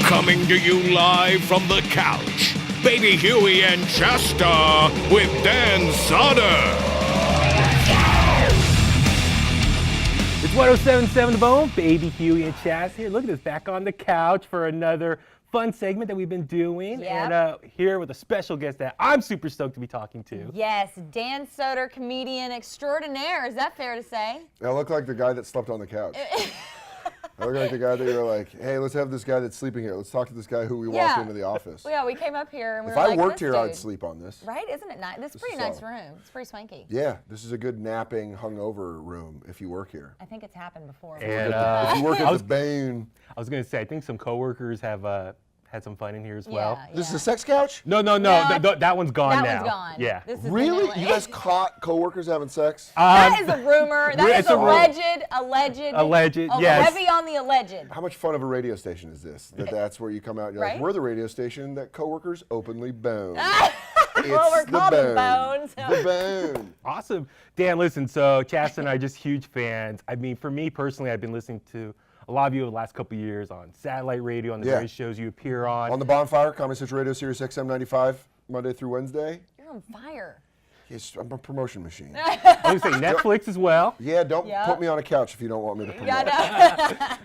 Coming to you live from the couch, Baby Huey and Chasta with Dan Soder. It's 107.7 The Bone, Baby Huey and Chasta here. Look at this, back on the couch for another fun segment that we've been doing. Yep. And here with a special guest that I'm super stoked to be talking to. Yes, Dan Soder, comedian extraordinaire. Is that fair to say? I look like the guy that slept on the couch. I look like the guy that you were like, hey, let's have this guy that's sleeping here. Let's talk to this guy who we walked into the office. Yeah, we came up here and we If were I like, worked this here, I'd dude. sleep on this. Right? Isn't it nice? This is a pretty nice room. It's pretty swanky. Yeah, this is a good napping, hungover room if you work here. I think it's happened before. And If you work at the Bane. I was going to say, I think some coworkers have had some fun in here as well. This is a sex couch? No. That one's gone now. That one's gone. Yeah. This is the Really? new one. You guys caught coworkers having sex? That is a rumor. That it's is a rumor. alleged. Yes. Heavy on the alleged. How much fun of a radio station is this? That's where you come out and you're like, Right? we're the radio station that coworkers openly bone. Well, we're called the Bones. The Bone. Awesome. Dan, listen, so Chasta and I are just huge fans. I mean, for me personally, I've been listening to a lot of you over the last couple of years on satellite radio, on the various shows you appear on. On the Bonfire, Comedy Central Radio, Sirius XM 95, Monday through Wednesday. You're on fire. Yes, I'm a promotion machine. I was going to say Netflix as well. Yeah, don't Yeah. put me on a couch if you don't want me to promote. Yeah,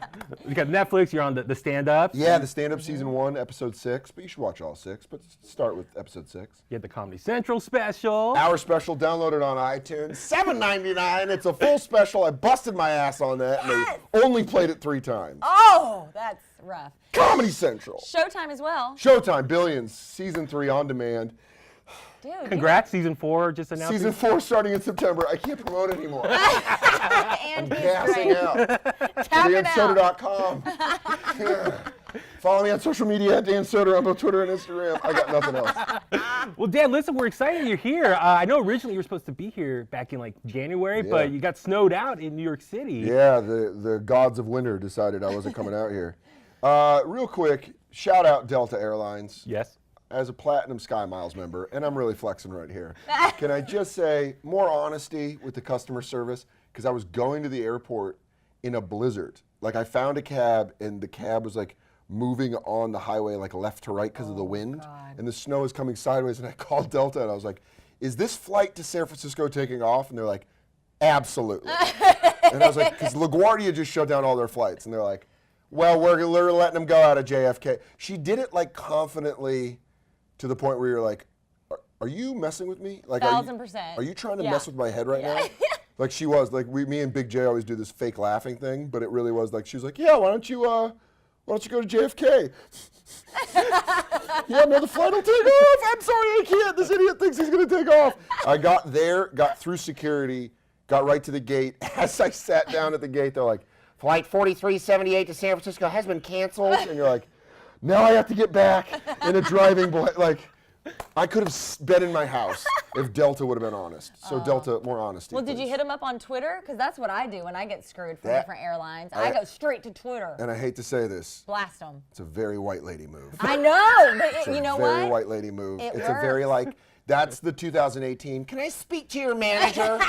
You got Netflix, you're on the stand-ups. Yeah, the stand-up season 1, episode 6, but you should watch all 6, but start with episode 6. You had the Comedy Central special. Our special, downloaded on iTunes, $7.99. It's a full special. I busted my ass on that, and they only played it 3 times. Oh, that's rough. Comedy Central. Showtime as well. Showtime, Billions, season 3 on demand. Dude. Congrats, season 4 just announced. Season 4 starting in September. I can't promote anymore. And he's Gassing great. out. Tap it out. DanSoder.com. Yeah. Follow me on social media at Dan Soder on both Twitter and Instagram. I got nothing else. Well, Dan, listen, we're excited you're here. I know originally you were supposed to be here back in like January, but you got snowed out in New York City. Yeah, the gods of winter decided I wasn't coming out here. Real quick, shout out Delta Airlines. Yes. As a Platinum Sky Miles member, and I'm really flexing right here, can I just say more honesty with the customer service? Because I was going to the airport in a blizzard. Like I found a cab, and the cab was like moving on the highway like left to right because of the wind, and the snow is coming sideways. And I called Delta, and I was like, "Is this flight to San Francisco taking off?" And they're like, "Absolutely." And I was like, "Because LaGuardia just shut down all their flights," and they're like, "Well, we're letting them go out of JFK." She did it like confidently, to the point where you're like, are you messing with me? Like, 1000%. Are you trying to mess with my head right now? Like she was, like me and Big J always do this fake laughing thing, but it really was like, she was like, yeah, why don't you go to JFK? Yeah, no, the flight will take off. I'm sorry, I can't. This idiot thinks he's gonna take off. I got there, got through security, got right to the gate. As I sat down at the gate, they're like, flight 4378 to San Francisco has been canceled. And you're like, now I have to get back in a driving like I could have been in my house if Delta would have been honest. So Delta, more honesty. Well, did you please. hit him up on Twitter? Because that's what I do when I get screwed from different airlines. I go straight to Twitter. And I hate to say this, Blast them. it's a very white lady move. I know, but It's you know a very what? white lady move. It It's a very works. that's the 2018. Can I speak to your manager?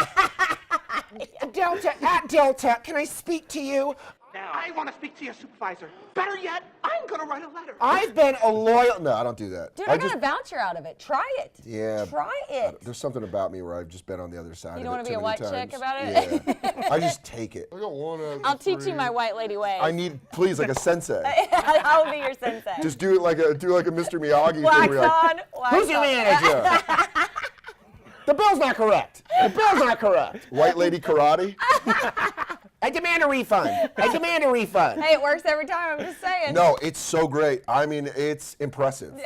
Delta, can I speak to you? Now, I want to speak to your supervisor. Better yet, I'm going to write a letter. I've been a loyal. No, I don't do that. Dude, I got a voucher out of it. Try it. Yeah. Try it. There's something about me where I've just been on the other side You of don't it wanna too be a many white times. chick about it? Yeah. I just take it. I got one out of I'll teach you three. my white lady ways. I need, please, like a sensei. I'll be your sensei. Just do like a Mr. Miyagi thing. wax where you're like, on, wax who's your off. manager? The bill's not correct. The bill's not correct. White lady karate. I demand a refund. I demand a refund. Hey, it works every time. I'm just saying. No, it's so great. I mean, it's impressive.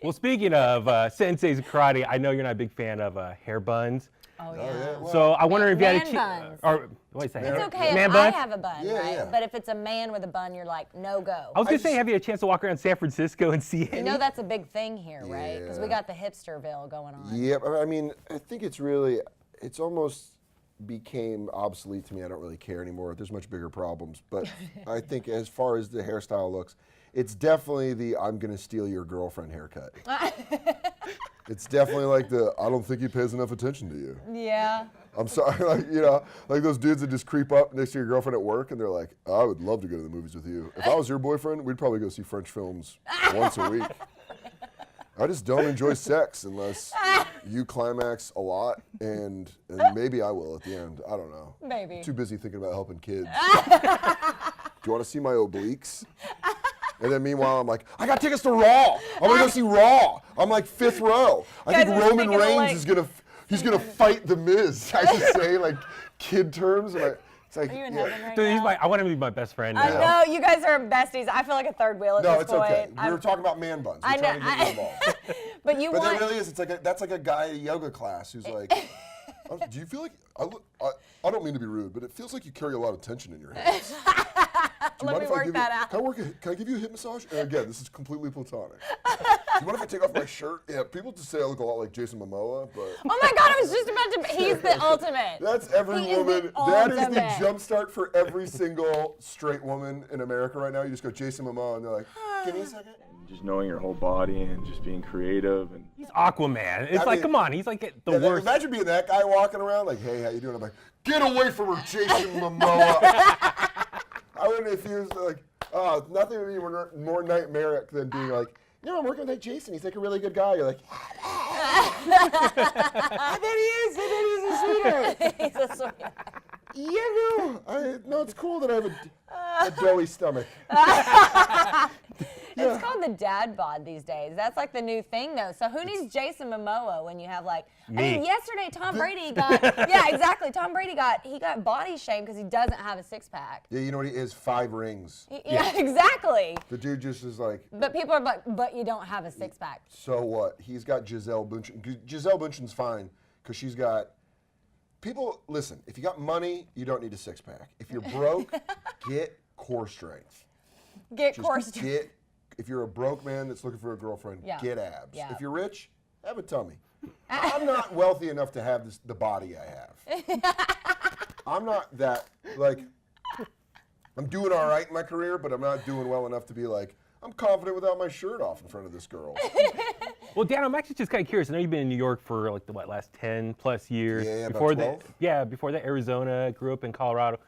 Well, speaking of senseis and karate, I know you're not a big fan of hair buns. Oh, yeah. So I wonder if you had a Man-buns. or what is that? It's okay Man if bun? I have a bun, Yeah, right? yeah. But if it's a man with a bun, you're like, no go. I was gonna say, have you had a chance to walk around San Francisco and see You any? know that's a big thing here, right? Because we Yeah. got the hipsterville going on. Yep. I mean, I think it's almost became obsolete to me. I don't really care anymore. There's much bigger problems. But I think as far as the hairstyle looks, it's definitely the I'm going to steal your girlfriend haircut. It's definitely like I don't think he pays enough attention to you. Yeah. I'm sorry, like those dudes that just creep up next to your girlfriend at work and they're like, I would love to go to the movies with you. If I was your boyfriend, we'd probably go see French films once a week. I just don't enjoy sex unless you climax a lot, and maybe I will at the end. I don't know. Maybe. Too busy thinking about helping kids. Do you want to see my obliques? And then meanwhile, I'm like, I got tickets to Raw. I'm going to go see Raw. I'm like 5th row. I think Roman Reigns is going to... He's gonna fight the Miz. I just say like kid terms, and it's like. Are you in heaven right Dude, now? I want him to be my best friend. I know you guys are besties. I feel like a third wheel at no, this it's point. okay. We were talking about man buns. We're trying to get you involved. But you But want. that really is. It's like that's like a guy at a yoga class who's like, do you feel like I don't mean to be rude, but it feels like you carry a lot of tension in your hands. Let me work that out. Can I give you a hip massage? And again, this is completely platonic. Do you mind if I take off my shirt? Yeah, people just say I look a lot like Jason Momoa, but... Oh my God, I was just about to... He's the ultimate. That's every He is woman. the That is the ultimate. jumpstart for every single straight woman in America right now. You just go Jason Momoa, and they're like, give me a second. Just knowing your whole body and just being creative and He's Aquaman. It's I like, mean, come on, he's like the Yeah, worst. Imagine being that guy walking around like, hey, how you doing? I'm like, get away from her, Jason Momoa. I wouldn't if he was like, oh, nothing would be more nightmaric than being like, I'm working with that Jason. He's like a really good guy. You're like, I bet he is. I bet he's a sweetheart. He's a sweetheart. Yeah, no, it's cool that I have a doughy stomach. It's called the dad bod these days. That's like the new thing, though. So who needs Jason Momoa when you have like? Me. I mean, yesterday Tom Brady got. Yeah, exactly. Tom Brady got body shamed because he doesn't have a six pack. Yeah, you know what he is? 5 rings. Yeah, exactly. The dude just is like, But people are like, but you don't have a six pack. so what? He's got Giselle Bündchen. Giselle Bündchen's fine because she's got. People, listen, if you got money, you don't need a six pack. If you're broke, get core strength. Get Just course. if you're a broke man that's looking for a girlfriend, Yeah. get abs. Yeah. If you're rich, have a tummy. I'm not wealthy enough to have the body I have. I'm not that, like, I'm doing all right in my career, but I'm not doing well enough to be like, I'm confident without my shirt off in front of this girl. Well, Dan, I'm actually just kind of curious. I know you've been in New York for like the last 10 plus years. Yeah, about before 12. Before that, Arizona, grew up in Colorado.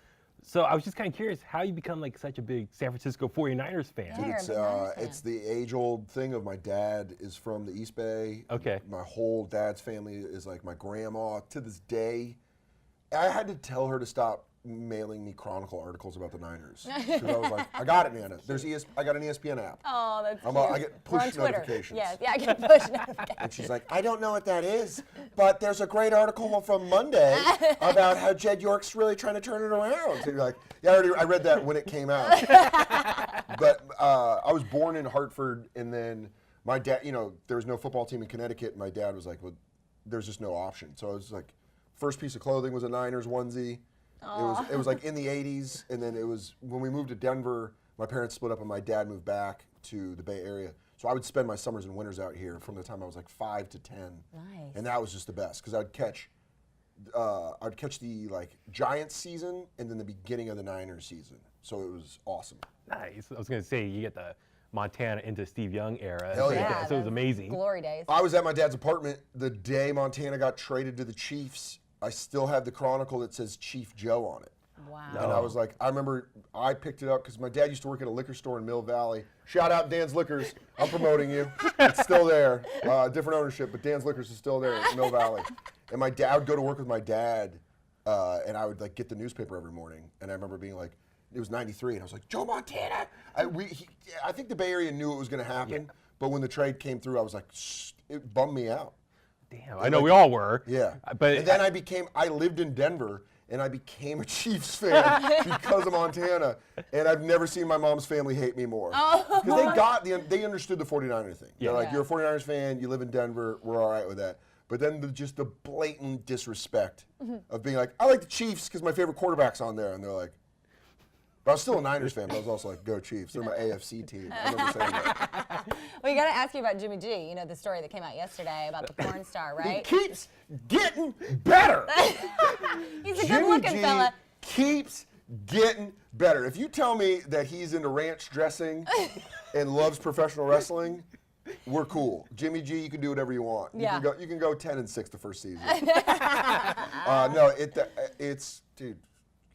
So I was just kind of curious how you become like such a big San Francisco 49ers fan. Yeah. It's, You're a big Niners fan. it's the age-old thing of my dad is from the East Bay. Okay. My whole dad's family is like my grandma to this day. I had to tell her to stop mailing me Chronicle articles about the Niners. Because I was like, I got it, Nana. I got an ESPN app. Oh, that's cute. I get We're on push Twitter. notifications. Yeah, I get push notifications. And she's like, I don't know what that is, but there's a great article from Monday about how Jed York's really trying to turn it around. So you're like, yeah, I read that when it came out. But I was born in Hartford, and then my dad, there was no football team in Connecticut, and my dad was like, well, there's just no option. So I was like, first piece of clothing was a Niners onesie. It was like in the 80s, and then it was when we moved to Denver, my parents split up and my dad moved back to the Bay Area. So I would spend my summers and winters out here from the time I was like 5 to 10. Nice. And that was just the best because I'd catch the like Giants season and then the beginning of the Niners season. So it was awesome. Nice. I was going to say, you get the Montana into Steve Young era. Hell So yeah. So it was those amazing. Glory days. I was at my dad's apartment the day Montana got traded to the Chiefs. I still have the Chronicle that says Chief Joe on it. Wow. And I was like, I remember I picked it up because my dad used to work at a liquor store in Mill Valley. Shout out Dan's Liquors. I'm promoting you. It's still there. Different ownership, but Dan's Liquors is still there in Mill Valley. And I would go to work with my dad, and I would like get the newspaper every morning. And I remember being like, it was 93, and I was like, Joe Montana. I think the Bay Area knew it was going to happen, but when the trade came through, I was like, shh, it bummed me out. Damn, I know we all were. Yeah. But and then I lived in Denver, and I became a Chiefs fan because of Montana, and I've never seen my mom's family hate me more. Because they understood the 49er thing. Yeah. They're like, you're a 49ers fan, you live in Denver, we're all right with that. But then just the blatant disrespect of being like, I like the Chiefs because my favorite quarterback's on there, and they're like, but I was still a Niners fan, but I was also like, go Chiefs. They're my AFC team. I remember saying that. Well, you got to ask you about Jimmy G. You know the story that came out yesterday about the porn star, He right? keeps getting better. He's a Jimmy good-looking G fella. keeps getting better. If you tell me that he's into ranch dressing and loves professional wrestling, we're cool. Jimmy G, you can do whatever you want. Yeah. You can go 10-6 the first season. No, it's dude.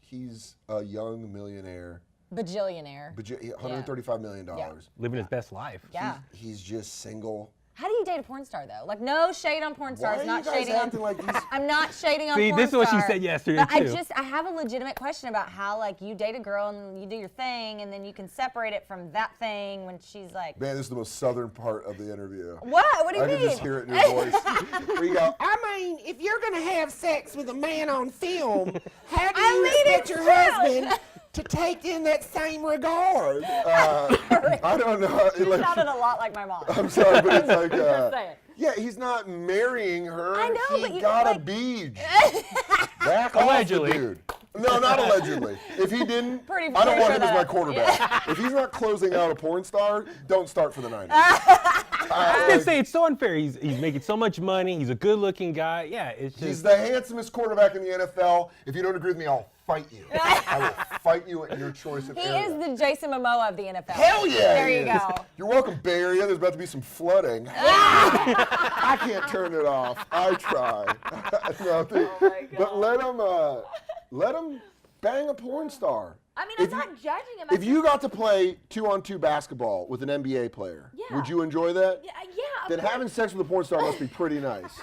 He's a young millionaire. Bajillionaire. $135 million. Living his best life. Yeah. He's just single. How do you date a porn star though? Like, no shade on porn stars. Why are Not you guys shading on. acting like these? I'm not shading on See, porn this is what she star, said yesterday, but too. I have a legitimate question about how, like, you date a girl and you do your thing, and then you can separate it from that thing when she's like. Man, this is the most southern part of the interview. What? What do you I mean? can just hear it in your voice. Where you go, I mean, if you're gonna have sex with a man on film, how do I you mean, expect it's your true. husband to take in that same regard? I don't know. You Like, sounded a lot like my mom. I'm sorry, but it's like, Just saying. yeah, he's not marrying her. I know, he but you got like- a beach. Back off the Allegedly. dude. No, not allegedly. If he didn't, Pretty I don't sure want him as that- my quarterback. If he's not closing out a porn star, don't start for the Niners. I was gonna say it's so unfair. He's making so much money. He's a good-looking guy. Yeah, it's He's just. the handsomest quarterback in the NFL. If you don't agree with me, I'll fight you. I will fight you at your choice of He area. is the Jason Momoa of the NFL. Hell yeah! There he you is. go. You're welcome, Bay Area. There's about to be some flooding. I can't turn it off. I try. But let him bang a porn star. I mean, If I'm you- not judging him. If you got to play 2-on-2 basketball with an NBA player, Yeah. would you enjoy that? yeah, Then having sex with a porn star must be pretty nice.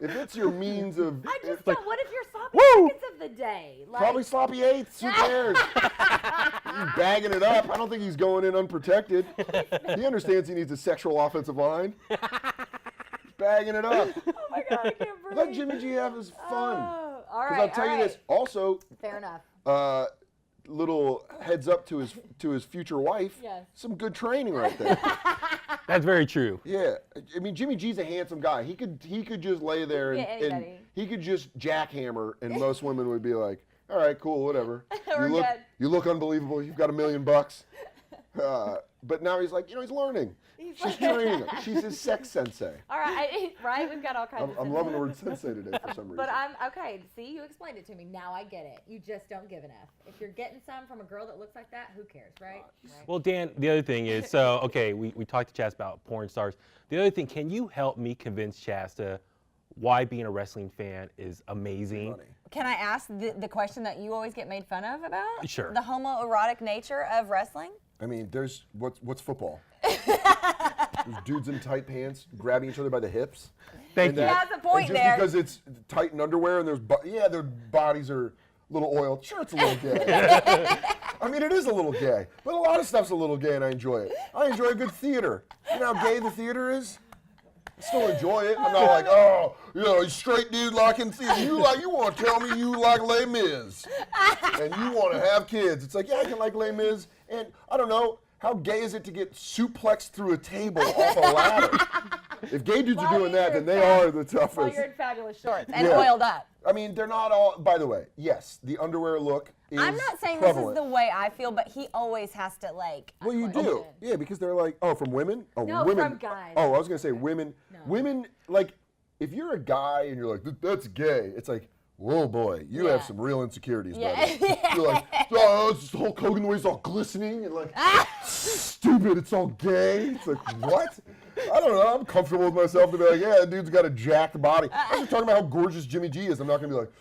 If it's your means of, I just it's don't. like, What if you're sloppy Woo! seconds of the day? Like, probably sloppy eighths. Who cares? He's bagging it up. I don't think he's going in unprotected. He understands he needs a sexual offensive line. He's bagging it up. oh my God, I can't breathe. Let Jimmy G have his fun. Oh, all Because right. I'll tell all you right. this. Also, Fair enough. little heads up to his future wife. Yes. Some good training right there. That's very true. Yeah, I mean Jimmy G's a handsome guy. He could just lay there and, Yeah, anybody. he could just jackhammer, and most women would be like, "All right, cool, whatever. We're good. You look unbelievable. You've got $1 million." But now he's like, he's learning. She's training him. She's his sex sensei. All right, right? We've got all kinds of I'm loving the word sensei today for some reason. But I'm okay. See, you explained it to me. Now I get it. You just don't give enough. If you're getting some from a girl that looks like that, who cares, right? Well, Dan, the other thing is, so, okay, we talked to Chasta about porn stars. The other thing, can you help me convince Chasta why being a wrestling fan is amazing? Funny. Can I ask the question that you always get made fun of about? Sure. The homoerotic nature of wrestling? I mean, there's what's football? There's dudes in tight pants grabbing each other by the hips. Thank And you. He has a point and just there. because it's tight in underwear and their bodies are a little oiled. Sure, it's a little gay. I mean, it is a little gay, but a lot of stuff's a little gay, and I enjoy it. I enjoy good theater. You know how gay the theater is? I still enjoy it. I'm not like, a straight dude like in theater. You want to tell me you like Les Mis, and you want to have kids. It's like, yeah, I can like Les Mis, and I don't know. How gay is it to get suplexed through a table off a ladder? If gay dudes are doing that, then they are the toughest. Well, you're in fabulous shorts and Yeah. oiled up. I mean, they're not all, by the way, yes, the underwear look is I'm not saying prevalent. this is the way I feel, but he always has to like. Well, you do. Yeah, because they're like, from women? Oh, No, women. from guys. Oh, I was going to say women. Women, like, if you're a guy and you're like, that's gay, it's like, whoa, boy, you have some real insecurities, buddy. You're like, it's Hulk Hogan, the way he's all glistening and like, stupid, it's all gay. It's like, what? I don't know. I'm comfortable with myself to be like, yeah, that dude's got a jacked body. I'm just talking about how gorgeous Jimmy G is. I'm not going to be like,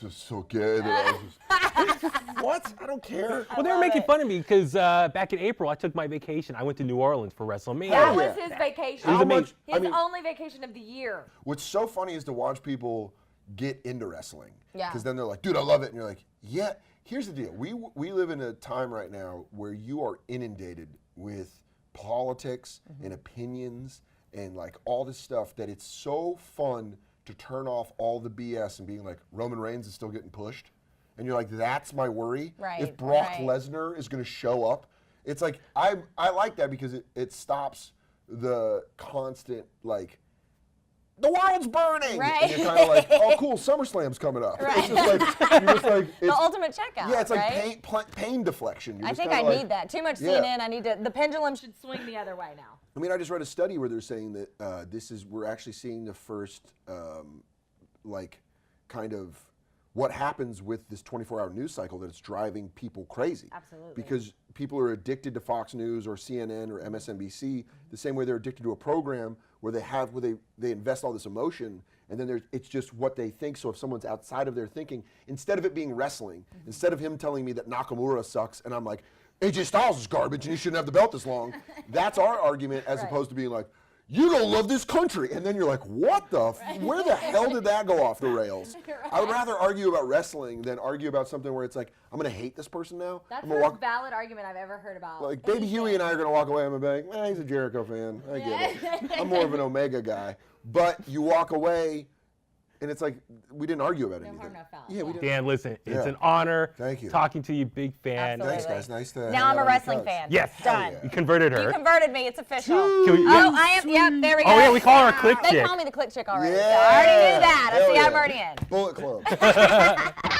this is so gay. That I was just, what? I don't care. Well, they were making fun of me because back in April, I took my vacation. I went to New Orleans for WrestleMania. That Yeah. was his vacation. How much- His I mean- only vacation of the year. What's so funny is to watch people get into wrestling. Yeah. Because then they're like, dude, I love it. And you're like, yeah. Here's the deal. We live in a time right now where you are inundated with politics and opinions and like all this stuff that it's so fun to turn off all the BS and being like, Roman Reigns is still getting pushed. And you're like, that's my worry. Right, If Brock right. Lesnar is going to show up, it's like, I like that because it stops the constant, like, the world's burning. Right. And you're kind of like, oh, cool, SummerSlam's coming up. Right. It's just like, you're just like, The ultimate checkout. yeah, it's like right? pain deflection. You're I just think kinda I like- need that. Too much Yeah. CNN. The pendulum should swing the other way now. I mean, I just read a study where they're saying that we're actually seeing the first, like, kind of what happens with this 24-hour news cycle that it's driving people crazy. Absolutely. Because people are addicted to Fox News or CNN or MSNBC the same way they're addicted to a program where they invest all this emotion, and then it's just what they think. So if someone's outside of their thinking, instead of it being wrestling, instead of him telling me that Nakamura sucks, and I'm like, AJ Styles is garbage and he shouldn't have the belt this long, that's our argument, as opposed to being like, you don't love this country. And then you're like, what the, where the hell did that go off the rails? I would rather argue about wrestling than argue about something where it's like, I'm going to hate this person now. That's I'm the gonna most valid argument I've ever heard about. like, Baby Huey and I are going to walk away. I'm going to be like, he's a Jericho fan. I get it. I'm more of an Omega guy. But you walk away, and it's like, we didn't argue about anything. harm, no foul. Yeah, we didn't. Dan, listen, it's Yeah. an honor Thank you. talking to you, big fan. Absolutely. Thanks, guys. Nice to Now hang I'm a out on the wrestling couch. fan. Yes. Done. You converted her. You converted me. It's official. Can we- Oh, I am. Yep, there we go. Oh, yeah, we call her a click They chick. call me the click chick already. Yeah. So I already knew that. I Hell see yeah. I'm already in. Bullet Club.